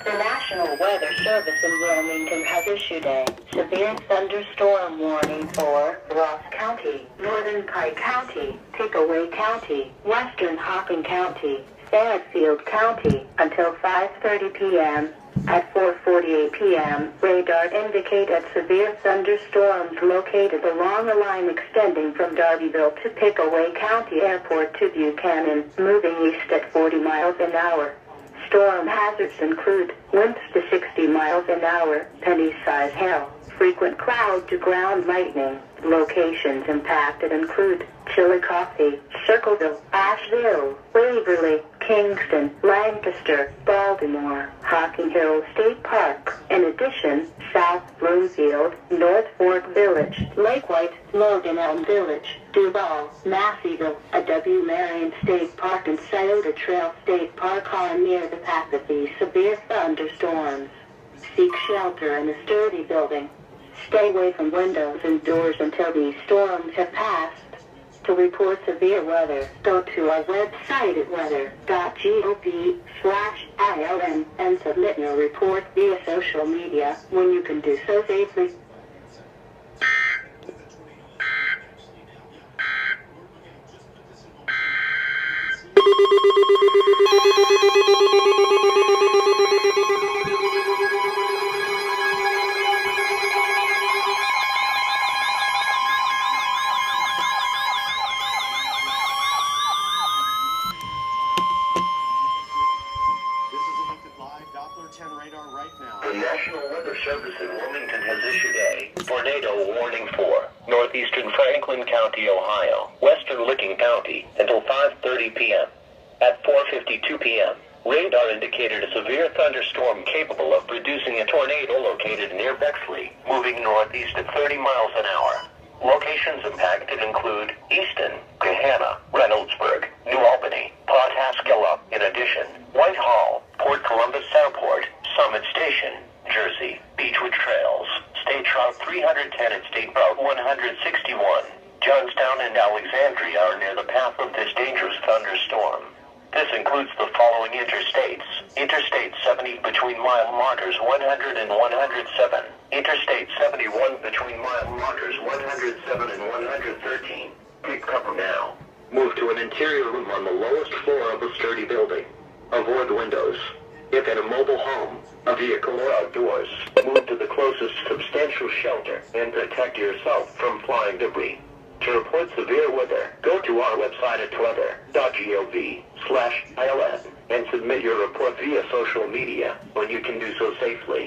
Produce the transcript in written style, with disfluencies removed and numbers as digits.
The National Weather Service in Wilmington has issued a severe thunderstorm warning for Ross County, Northern Pike County, Pickaway County, Western Hocking County, Fairfield County until 5:30 p.m. At 4:48 p.m., radar indicated severe thunderstorms located along a line extending from Darbyville to Pickaway County Airport to Buchanan, moving east at 40 miles an hour. Storm hazards include winds to 60 miles an hour, penny-size hail, frequent cloud-to-ground lightning. Locations impacted include Chillicothe, Circleville, Asheville, Waverly, Kingston, Lancaster, Baltimore, Hocking Hills State Park. In addition, South Bloomfield, North Fork Village, Lake White, Logan Elm Village, Duval, Masseyville, a W. Marion State Park and Scioto Trail State Park are near the path of these severe thunderstorms. Seek shelter in a sturdy building. Stay away from windows and doors until these storms have passed. To report severe weather, go to our website at weather.gov/ILN and submit your report via social media when you can do so safely. The National Weather Service in Wilmington has issued a tornado warning for northeastern Franklin County, Ohio, western Licking County, until 5:30 p.m. At 4:52 p.m., radar indicated a severe thunderstorm capable of producing a tornado located near Bexley, moving northeast at 30 miles an hour. Locations impacted include Easton, Gahanna, Reynoldsburg, New Albany, Pawhuskilla. In addition, Whitehall, Port Columbus Airport, Summit Station, Jersey, Beechwood Trails, State Route 310 and State Route 161, Johnstown and Alexandria are near the path of this dangerous thunderstorm. This includes the following interstates: Interstate 70 between mile markers 100 and 107, Interstate 71 between mile markers 107 and 113. Take cover now. Move to an interior room on the lowest floor of a sturdy building. Avoid windows. If in a mobile home, a vehicle, or outdoors, move to the closest substantial shelter and protect yourself from flying debris. To report severe weather, go to our website at weather.gov/ILN and submit your report via social media when you can do so safely.